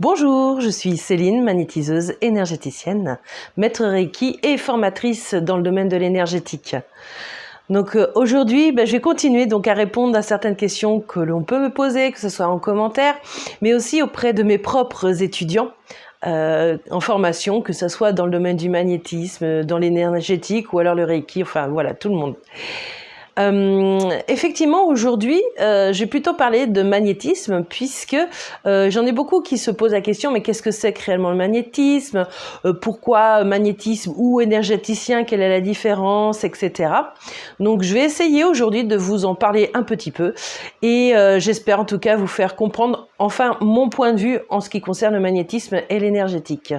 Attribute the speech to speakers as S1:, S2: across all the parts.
S1: Bonjour, je suis Céline, magnétiseuse énergéticienne, maître Reiki et formatrice dans le domaine de l'énergétique. Donc aujourd'hui, je vais continuer à répondre à certaines questions que l'on peut me poser, que ce soit en commentaire, mais aussi auprès de mes propres étudiants en formation, que ce soit dans le domaine du magnétisme, dans l'énergétique ou alors le Reiki, enfin voilà, tout le monde. Effectivement, aujourd'hui, je vais plutôt parler de magnétisme puisque j'en ai beaucoup qui se posent la question, mais qu'est-ce que c'est que réellement le magnétisme? Pourquoi magnétisme ou énergéticien? Quelle est la différence, etc. Donc, je vais essayer aujourd'hui de vous en parler un petit peu et j'espère en tout cas vous faire comprendre enfin mon point de vue en ce qui concerne le magnétisme et l'énergétique.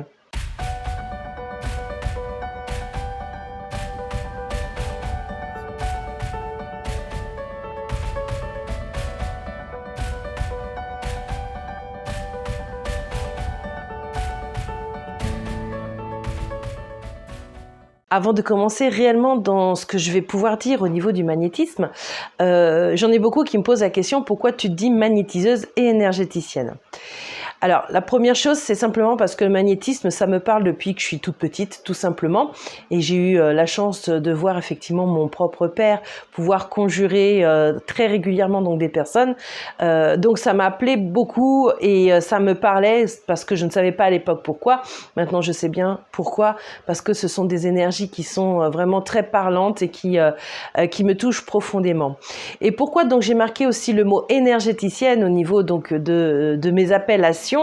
S1: Avant de commencer réellement dans ce que je vais pouvoir dire au niveau du magnétisme, j'en ai beaucoup qui me posent la question: pourquoi tu te dis magnétiseuse et énergéticienne? Alors, la première chose, c'est simplement parce que le magnétisme, ça me parle depuis que je suis toute petite, tout simplement. Et j'ai eu la chance de voir effectivement mon propre père pouvoir conjurer très régulièrement des personnes. Donc, ça m'a appelé beaucoup et ça me parlait parce que je ne savais pas à l'époque pourquoi. Maintenant, je sais bien pourquoi. Parce que ce sont des énergies qui sont vraiment très parlantes et qui me touchent profondément. Et pourquoi donc j'ai marqué aussi le mot énergéticienne au niveau de mes appellations?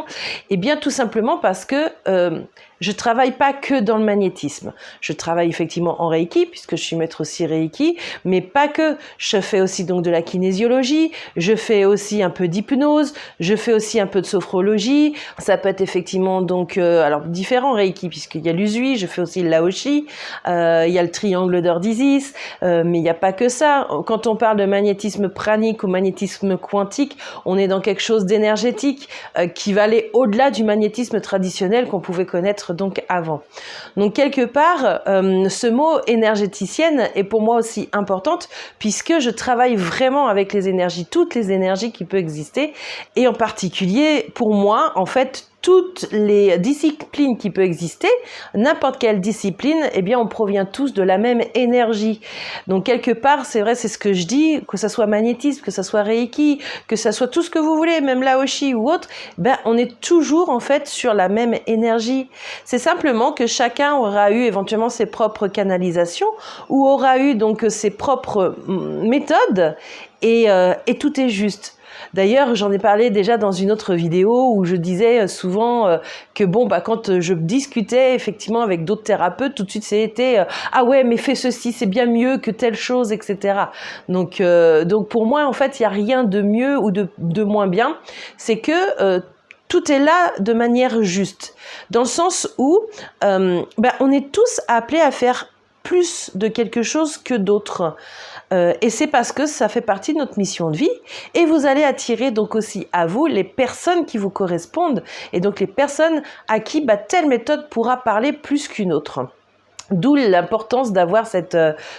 S1: Eh bien, tout simplement parce que je ne travaille pas que dans le magnétisme. Je travaille effectivement en Reiki, puisque je suis maître aussi Reiki, mais pas que. Je fais aussi de la kinésiologie, je fais aussi un peu d'hypnose, je fais aussi un peu de sophrologie. Ça peut être effectivement alors différents Reiki, puisqu'il y a l'Usui, je fais aussi le Laoshi, il y a le triangle d'Or d'Isis, mais il n'y a pas que ça. Quand on parle de magnétisme pranique ou magnétisme quantique, on est dans quelque chose d'énergétique qui va aller au-delà du magnétisme traditionnel qu'on pouvait connaître avant. Donc quelque part, ce mot énergéticienne est pour moi aussi importante puisque je travaille vraiment avec les énergies, toutes les énergies qui peuvent exister, et en particulier pour moi, en fait, toutes les disciplines qui peuvent exister, n'importe quelle discipline, eh bien, on provient tous de la même énergie. Donc, quelque part, c'est vrai, c'est ce que je dis, que ça soit magnétisme, que ça soit Reiki, que ça soit tout ce que vous voulez, même Laoshi ou autre, on est toujours, en fait, sur la même énergie. C'est simplement que chacun aura eu éventuellement ses propres canalisations ou aura eu ses propres méthodes et tout est juste. D'ailleurs, j'en ai parlé déjà dans une autre vidéo où je disais souvent que quand je discutais effectivement avec d'autres thérapeutes, tout de suite c'était ah ouais, mais fais ceci, c'est bien mieux que telle chose, etc. Donc pour moi, en fait, il n'y a rien de mieux ou de moins bien. C'est que tout est là de manière juste, dans le sens où on est tous appelés à faire plus de quelque chose que d'autres. Et c'est parce que ça fait partie de notre mission de vie. Et vous allez attirer aussi à vous les personnes qui vous correspondent. Et donc les personnes à qui telle méthode pourra parler plus qu'une autre. D'où l'importance d'avoir cette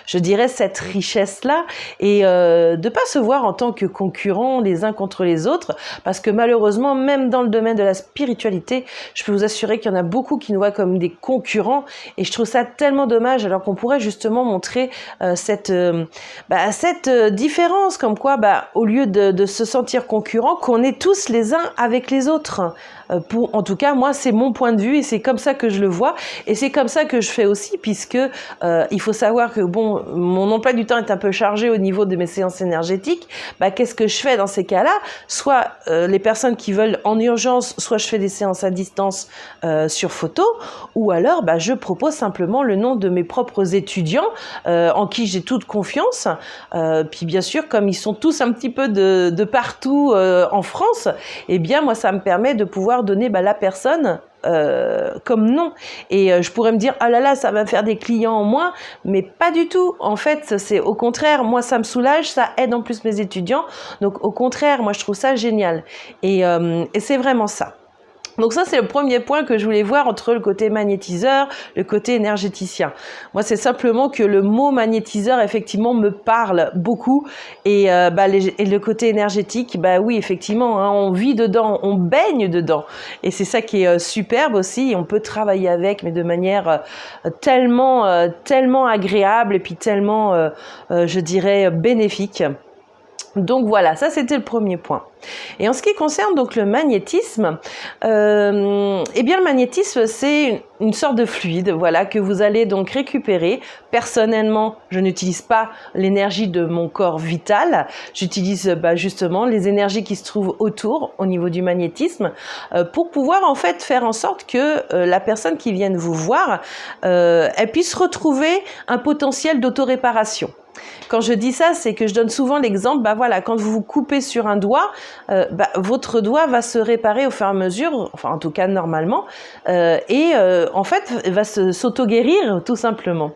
S1: richesse-là et de pas se voir en tant que concurrents les uns contre les autres, parce que malheureusement, même dans le domaine de la spiritualité, je peux vous assurer qu'il y en a beaucoup qui nous voient comme des concurrents, et je trouve ça tellement dommage, alors qu'on pourrait justement montrer cette différence, comme quoi, au lieu de se sentir concurrents, qu'on est tous les uns avec les autres. En tout cas, moi, c'est mon point de vue et c'est comme ça que je le vois, et c'est comme ça que je fais aussi, puisque il faut savoir que mon emploi du temps est un peu chargé au niveau de mes séances énergétiques. Qu'est-ce que je fais dans ces cas-là? Soit les personnes qui veulent en urgence, soit je fais des séances à distance sur photo, ou alors je propose simplement le nom de mes propres étudiants en qui j'ai toute confiance. Puis bien sûr, comme ils sont tous un petit peu de partout en France, eh bien moi ça me permet de pouvoir donner la personne comme nom. Et je pourrais me dire, ah là là, ça va me faire des clients en moins, mais pas du tout. En fait, c'est au contraire, moi ça me soulage, ça aide en plus mes étudiants. Donc au contraire, moi je trouve ça génial. Et c'est vraiment ça. Donc ça, c'est le premier point que je voulais voir entre le côté magnétiseur, le côté énergéticien. Moi, c'est simplement que le mot magnétiseur, effectivement, me parle beaucoup. Et, et le côté énergétique, bah oui, effectivement, hein, on vit dedans, on baigne dedans. Et c'est ça qui est superbe aussi. On peut travailler avec, mais de manière tellement agréable et puis tellement, je dirais, bénéfique. Donc voilà, ça c'était le premier point. Et en ce qui concerne donc le magnétisme, eh bien le magnétisme c'est une sorte de fluide, voilà, que vous allez donc récupérer. Personnellement, je n'utilise pas l'énergie de mon corps vital, j'utilise justement les énergies qui se trouvent autour au niveau du magnétisme pour pouvoir en fait faire en sorte que la personne qui vienne vous voir, elle puisse retrouver un potentiel d'autoréparation. Quand je dis ça, c'est que je donne souvent l'exemple, voilà, quand vous vous coupez sur un doigt, votre doigt va se réparer au fur et à mesure, enfin en tout cas normalement, en fait va s'auto-guérir tout simplement.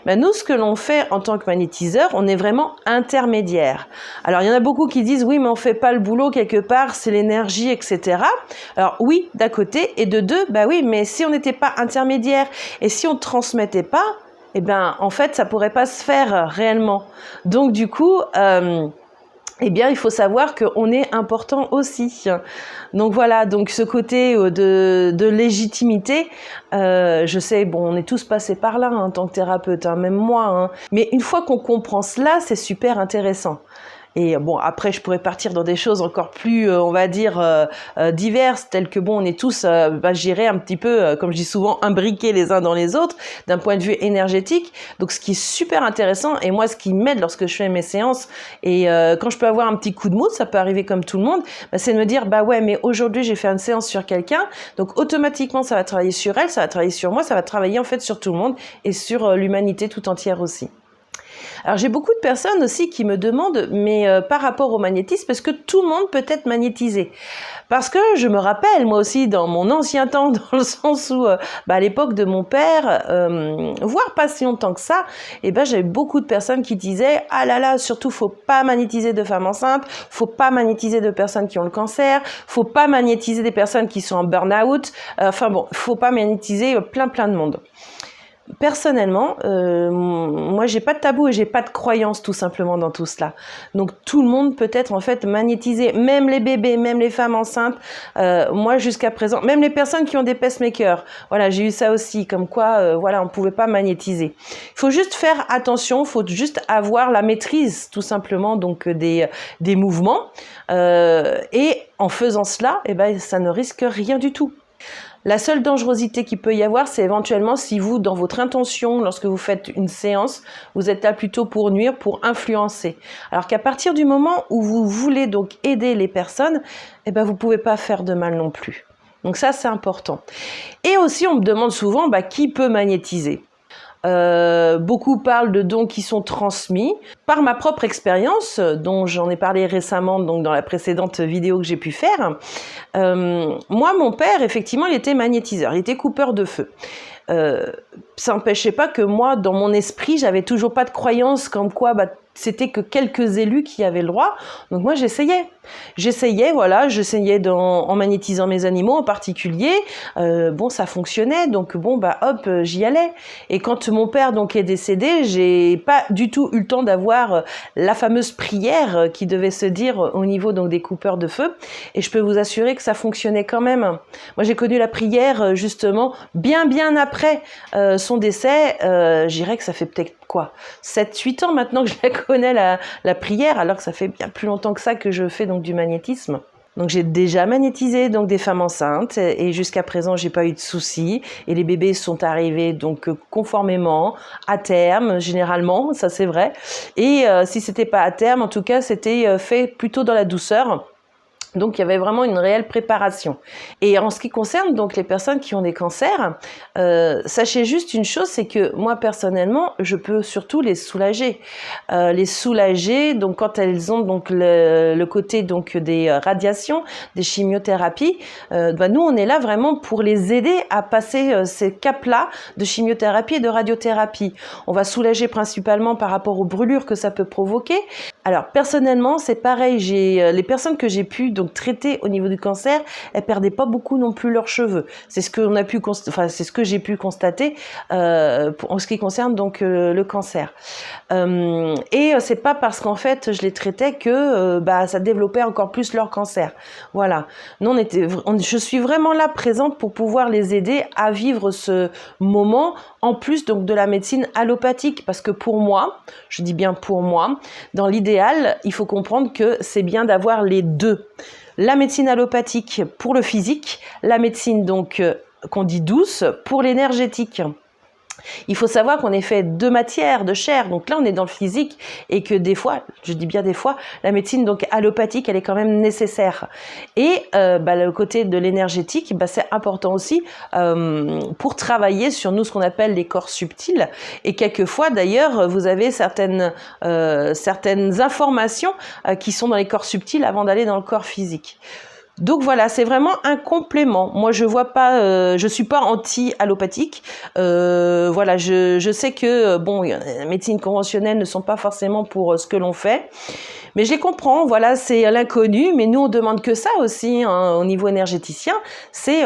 S1: Nous, ce que l'on fait en tant que magnétiseur, on est vraiment intermédiaire. Alors il y en a beaucoup qui disent oui, mais on fait pas le boulot quelque part, c'est l'énergie, etc. Alors oui, d'un côté, et de deux, oui, mais si on n'était pas intermédiaire et si on ne transmettait pas, eh bien, en fait, ça pourrait pas se faire réellement. Donc, du coup, eh bien, il faut savoir qu'on est important aussi. Donc voilà, donc ce côté de légitimité, je sais, bon, on est tous passés par là en tant que thérapeute, hein, même moi. Hein. Mais une fois qu'on comprend cela, c'est super intéressant. Et bon, après, je pourrais partir dans des choses encore plus, on va dire, diverses, telles que, bon, on est tous, je dirais, un petit peu, comme je dis souvent, imbriqués les uns dans les autres, d'un point de vue énergétique. Donc, ce qui est super intéressant, et moi, ce qui m'aide lorsque je fais mes séances, et quand je peux avoir un petit coup de mou, ça peut arriver comme tout le monde, c'est de me dire, ouais, mais aujourd'hui, j'ai fait une séance sur quelqu'un, donc automatiquement, ça va travailler sur elle, ça va travailler sur moi, ça va travailler, en fait, sur tout le monde, et sur l'humanité tout entière aussi. Alors j'ai beaucoup de personnes aussi qui me demandent, mais par rapport au magnétisme, est-ce que tout le monde peut être magnétisé? Parce que je me rappelle, moi aussi, dans mon ancien temps, dans le sens où, à l'époque de mon père, voire pas si longtemps que ça, j'avais beaucoup de personnes qui disaient « Ah là là, surtout, faut pas magnétiser de femmes enceintes, faut pas magnétiser de personnes qui ont le cancer, faut pas magnétiser des personnes qui sont en burn-out, faut pas magnétiser plein de monde. » Personnellement, moi j'ai pas de tabou et j'ai pas de croyance tout simplement dans tout cela. Donc tout le monde peut être en fait magnétisé, même les bébés, même les femmes enceintes. Moi jusqu'à présent, même les personnes qui ont des pacemakers. Voilà, j'ai eu ça aussi, comme quoi on pouvait pas magnétiser. Il faut juste faire attention, il faut juste avoir la maîtrise tout simplement donc des mouvements. Et en faisant cela, ça ne risque rien du tout. La seule dangerosité qu'il peut y avoir, c'est éventuellement si vous, dans votre intention, lorsque vous faites une séance, vous êtes là plutôt pour nuire, pour influencer. Alors qu'à partir du moment où vous voulez donc aider les personnes, vous pouvez pas faire de mal non plus. Donc ça, c'est important. Et aussi, on me demande souvent, qui peut magnétiser ? Beaucoup parlent de dons qui sont transmis. Par ma propre expérience, dont j'en ai parlé récemment donc dans la précédente vidéo que j'ai pu faire, moi, mon père, effectivement, il était magnétiseur, il était coupeur de feu. Ça n'empêchait pas que moi, dans mon esprit, j'avais toujours pas de croyance comme quoi c'était que quelques élus qui avaient le droit. Donc moi, j'essayais, en magnétisant mes animaux en particulier. Ça fonctionnait, donc hop, j'y allais. Et quand mon père donc est décédé, j'ai pas du tout eu le temps d'avoir la fameuse prière qui devait se dire au niveau donc des coupeurs de feu. Et je peux vous assurer que ça fonctionnait quand même. Moi, j'ai connu la prière justement bien après son décès. Je dirais que ça fait peut-être 7-8 ans maintenant que je la connais la prière, alors que ça fait bien plus longtemps que ça que je fais donc du magnétisme. Donc j'ai déjà magnétisé donc des femmes enceintes et jusqu'à présent j'ai pas eu de soucis et les bébés sont arrivés donc conformément à terme généralement, ça c'est vrai. Et si c'était pas à terme, en tout cas c'était fait plutôt dans la douceur. Donc, il y avait vraiment une réelle préparation. Et en ce qui concerne donc les personnes qui ont des cancers, sachez juste une chose, c'est que moi personnellement, je peux surtout les soulager. Donc quand elles ont donc le côté donc des radiations, des chimiothérapies, nous on est là vraiment pour les aider à passer ces caps-là de chimiothérapie et de radiothérapie. On va soulager principalement par rapport aux brûlures que ça peut provoquer. Alors personnellement, c'est pareil. Les personnes que j'ai pu donc traiter au niveau du cancer, elles perdaient pas beaucoup non plus leurs cheveux. C'est ce qu'on a pu, c'est ce que j'ai pu constater en ce qui concerne donc le cancer. Et c'est pas parce qu'en fait je les traitais que ça développait encore plus leur cancer. Voilà. Nous, je suis vraiment là présente pour pouvoir les aider à vivre ce moment en plus donc de la médecine allopathique, parce que pour moi, je dis bien pour moi, dans l'idéal, il faut comprendre que c'est bien d'avoir les deux. La médecine allopathique pour le physique, la médecine donc qu'on dit douce pour l'énergétique. Il faut savoir qu'on est fait de matière, de chair, donc là on est dans le physique et que des fois, je dis bien des fois, la médecine donc allopathique elle est quand même nécessaire. Et le côté de l'énergétique, c'est important aussi pour travailler sur nous ce qu'on appelle les corps subtils. Et quelquefois d'ailleurs vous avez certaines informations qui sont dans les corps subtils avant d'aller dans le corps physique. Donc voilà, c'est vraiment un complément. Moi, je vois pas, je suis pas anti-allopathique. Voilà, je sais que les médecines conventionnelles ne sont pas forcément pour ce que l'on fait. Mais je les comprends, voilà, c'est l'inconnu, mais nous on demande que ça aussi hein, au niveau énergéticien, c'est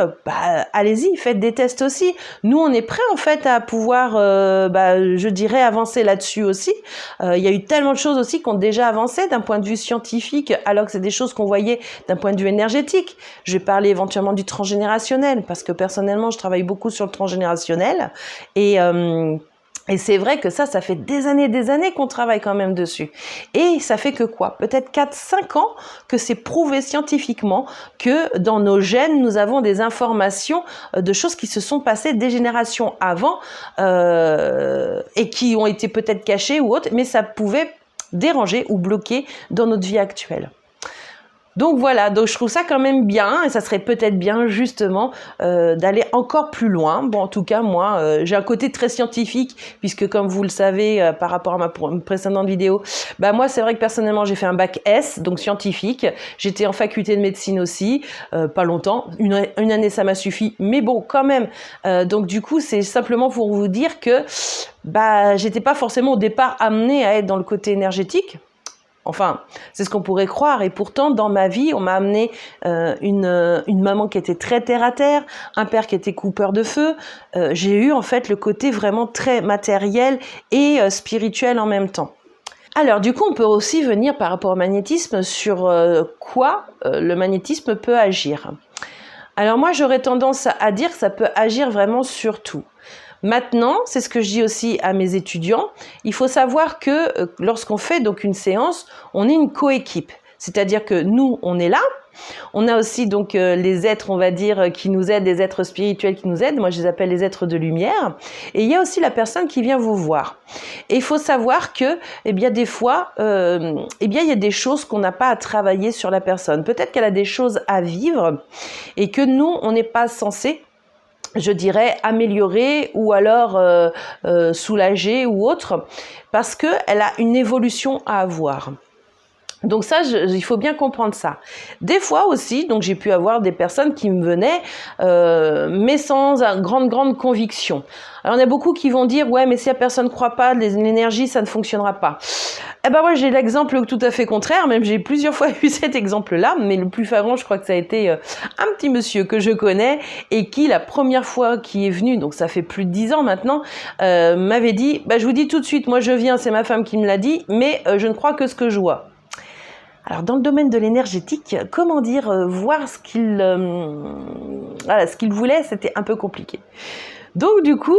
S1: allez-y, faites des tests aussi. Nous on est prêts en fait à pouvoir, je dirais, avancer là-dessus aussi. Il y a eu tellement de choses aussi qui ont déjà avancé d'un point de vue scientifique, alors que c'est des choses qu'on voyait d'un point de vue énergétique. Je vais parler éventuellement du transgénérationnel, parce que personnellement je travaille beaucoup sur le transgénérationnel, et c'est vrai que ça fait des années qu'on travaille quand même dessus. Et ça fait que quoi? Peut-être 4-5 ans que c'est prouvé scientifiquement que dans nos gènes, nous avons des informations de choses qui se sont passées des générations avant et qui ont été peut-être cachées ou autres, mais ça pouvait déranger ou bloquer dans notre vie actuelle. Donc voilà, donc je trouve ça quand même bien et ça serait peut-être bien justement d'aller encore plus loin. Bon, en tout cas, moi, j'ai un côté très scientifique puisque comme vous le savez par rapport à ma précédente vidéo, moi c'est vrai que personnellement j'ai fait un bac S, donc scientifique. J'étais en faculté de médecine aussi, pas longtemps, une année ça m'a suffi, mais bon quand même. Donc du coup c'est simplement pour vous dire que j'étais pas forcément au départ amenée à être dans le côté énergétique. Enfin, c'est ce qu'on pourrait croire. Et pourtant, dans ma vie, on m'a amené une maman qui était très terre-à-terre, un père qui était coupeur de feu. J'ai eu en fait le côté vraiment très matériel et spirituel en même temps. Alors du coup, on peut aussi venir par rapport au magnétisme sur quoi le magnétisme peut agir. Alors moi, j'aurais tendance à dire que ça peut agir vraiment sur tout. Maintenant, c'est ce que je dis aussi à mes étudiants, il faut savoir que lorsqu'on fait donc une séance, on est une coéquipe. C'est-à-dire que nous, on est là. On a aussi donc les êtres, on va dire, qui nous aident, les êtres spirituels qui nous aident. Moi, je les appelle les êtres de lumière. Et il y a aussi la personne qui vient vous voir. Et il faut savoir que, des fois, il y a des choses qu'on n'a pas à travailler sur la personne. Peut-être qu'elle a des choses à vivre et que nous, on n'est pas censé, je dirais, améliorer ou alors soulager ou autre, parce qu'elle a une évolution à avoir. Donc ça, il faut bien comprendre ça. Des fois aussi, donc j'ai pu avoir des personnes qui me venaient, mais sans grande conviction. Alors, il y en a beaucoup qui vont dire, ouais, mais si la personne ne croit pas, l'énergie, ça ne fonctionnera pas. Eh ben, moi, j'ai l'exemple tout à fait contraire, même j'ai plusieurs fois eu cet exemple-là, mais le plus flagrant, je crois que ça a été un petit monsieur que je connais et qui, la première fois qui est venu, donc ça fait plus de 10 ans maintenant, m'avait dit, je vous dis tout de suite, moi je viens, c'est ma femme qui me l'a dit, mais je ne crois que ce que je vois. Alors, dans le domaine de l'énergétique, comment dire, voir ce qu'il voulait, c'était un peu compliqué. Donc, du coup,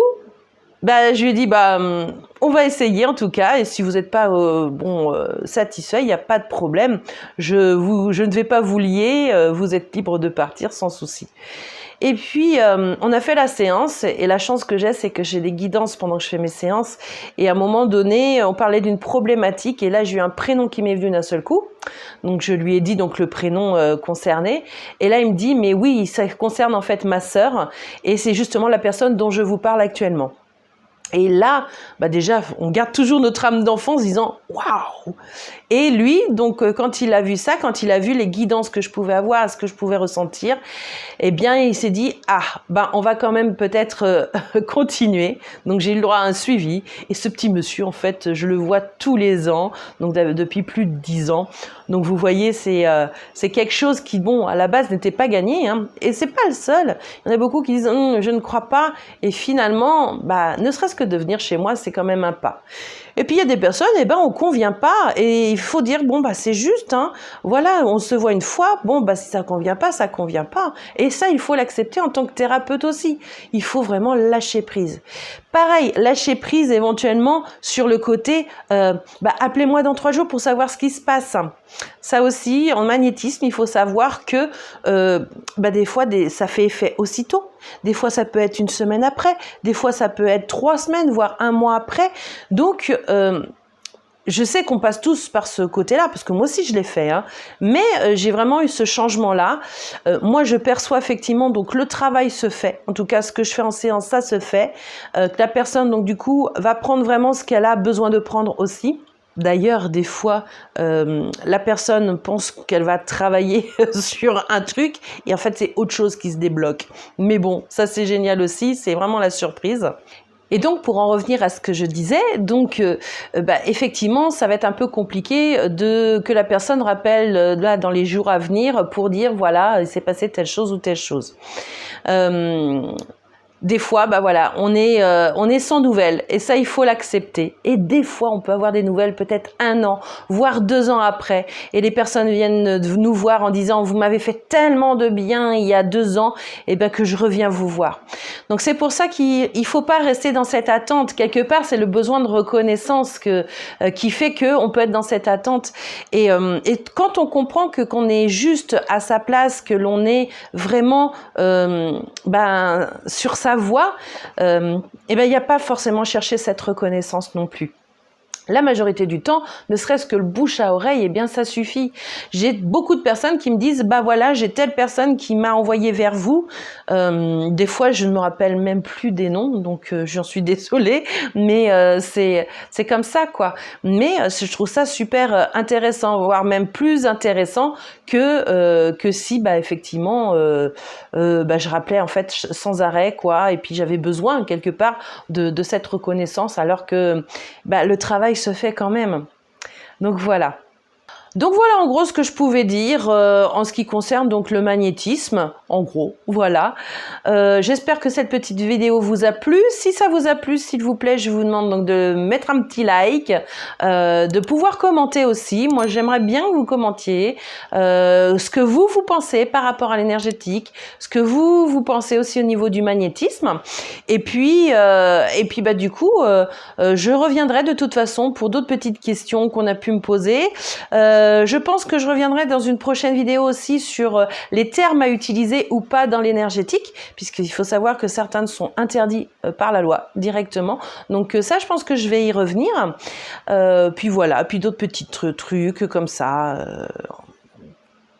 S1: je lui ai dit, on va essayer en tout cas, et si vous n'êtes pas satisfait, il n'y a pas de problème. Je ne vais pas vous lier, vous êtes libre de partir sans souci. Et puis, on a fait la séance, et la chance que j'ai, c'est que j'ai des guidances pendant que je fais mes séances. Et à un moment donné, on parlait d'une problématique, et là, j'ai eu un prénom qui m'est venu d'un seul coup. Donc, je lui ai dit donc le prénom concerné. Et là, il me dit, mais oui, ça concerne en fait ma sœur, et c'est justement la personne dont je vous parle actuellement. Et là, bah déjà, on garde toujours notre âme d'enfant en se disant « Waouh !» Et lui, donc, quand il a vu ça, quand il a vu les guidances que je pouvais avoir, ce que je pouvais ressentir, eh bien, il s'est dit « Ah, ben, on va quand même peut-être continuer. » Donc, j'ai eu le droit à un suivi. Et ce petit monsieur, en fait, je le vois tous les ans, donc depuis plus de 10 ans. Donc, vous voyez, c'est quelque chose qui, bon, à la base, n'était pas gagné. Hein. Et c'est pas le seul. Il y en a beaucoup qui disent « Je ne crois pas. » Et finalement, bah, ne serait-ce que de venir chez moi, c'est quand même un pas. Et puis il y a des personnes, eh ben on convient pas et il faut dire bon bah c'est juste, hein. Voilà, on se voit une fois, bon bah si ça convient pas, ça convient pas. Et ça il faut l'accepter en tant que thérapeute aussi. Il faut vraiment lâcher prise. Pareil, lâcher prise éventuellement sur le côté, appelez-moi dans 3 jours pour savoir ce qui se passe. Ça aussi, en magnétisme, il faut savoir que des fois, ça fait effet aussitôt. Des fois, ça peut être 1 semaine après. Des fois, ça peut être 3 semaines, voire 1 mois après. Donc, je sais qu'on passe tous par ce côté-là, parce que moi aussi je l'ai fait, hein. Mais j'ai vraiment eu ce changement-là. Moi, je perçois effectivement, donc le travail se fait. En tout cas, ce que je fais en séance, ça se fait. Que la personne, donc du coup, va prendre vraiment ce qu'elle a besoin de prendre aussi. D'ailleurs, des fois, la personne pense qu'elle va travailler sur un truc et en fait, c'est autre chose qui se débloque. Mais bon, ça c'est génial aussi, c'est vraiment la surprise. Et donc, pour en revenir à ce que je disais, donc effectivement, ça va être un peu compliqué que la personne rappelle là dans les jours à venir pour dire voilà, il s'est passé telle chose ou telle chose. Des fois, bah voilà, on est sans nouvelles et ça, il faut l'accepter. Et des fois, on peut avoir des nouvelles peut-être 1 an, voire 2 ans après. Et les personnes viennent nous voir en disant « Vous m'avez fait tellement de bien il y a 2 ans, et ben que je reviens vous voir. » Donc c'est pour ça qu'il ne faut pas rester dans cette attente. Quelque part, c'est le besoin de reconnaissance qui fait qu'on peut être dans cette attente. Et quand on comprend qu'on est juste à sa place, que l'on est vraiment sur sa voix, il n'y a pas forcément cherché cette reconnaissance non plus. La majorité du temps, ne serait-ce que le bouche à oreille, eh bien ça suffit. J'ai beaucoup de personnes qui me disent bah voilà, j'ai telle personne qui m'a envoyé vers vous. Des fois, je ne me rappelle même plus des noms, donc j'en suis désolée, mais c'est comme ça quoi. Mais je trouve ça super intéressant, voire même plus intéressant que si effectivement je rappelais en fait sans arrêt quoi, et puis j'avais besoin quelque part de cette reconnaissance alors que le travail se fait quand même. Donc voilà. Donc voilà en gros ce que je pouvais dire en ce qui concerne donc le magnétisme, en gros, voilà. J'espère que cette petite vidéo vous a plu. Si ça vous a plu, s'il vous plaît, je vous demande donc de mettre un petit like, de pouvoir commenter aussi. Moi, j'aimerais bien que vous commentiez ce que vous pensez par rapport à l'énergétique, ce que vous pensez aussi au niveau du magnétisme. Et puis du coup, je reviendrai de toute façon pour d'autres petites questions qu'on a pu me poser. Je pense que je reviendrai dans une prochaine vidéo aussi sur les termes à utiliser ou pas dans l'énergétique, puisqu'il faut savoir que certains sont interdits par la loi directement. Donc ça, je pense que je vais y revenir. Puis voilà, puis d'autres petits trucs comme ça.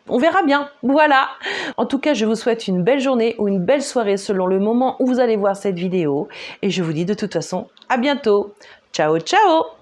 S1: On verra bien, voilà. En tout cas, je vous souhaite une belle journée ou une belle soirée selon le moment où vous allez voir cette vidéo. Et je vous dis de toute façon, à bientôt. Ciao, ciao!